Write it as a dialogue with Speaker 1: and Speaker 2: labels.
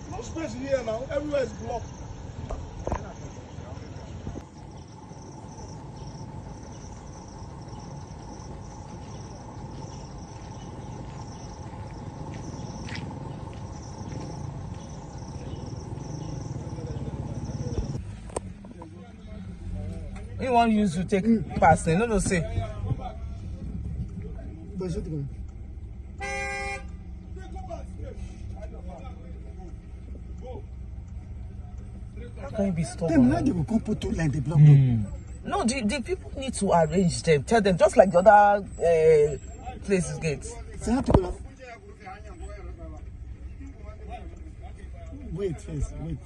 Speaker 1: No space here now, everywhere is blocked.
Speaker 2: You want you to take pass, no say. How can you be stubborn?
Speaker 3: Then they will come put two lines, they block
Speaker 2: No, the people need to arrange them. Tell them, just like the other places get.
Speaker 3: So how to go? Wait first, wait.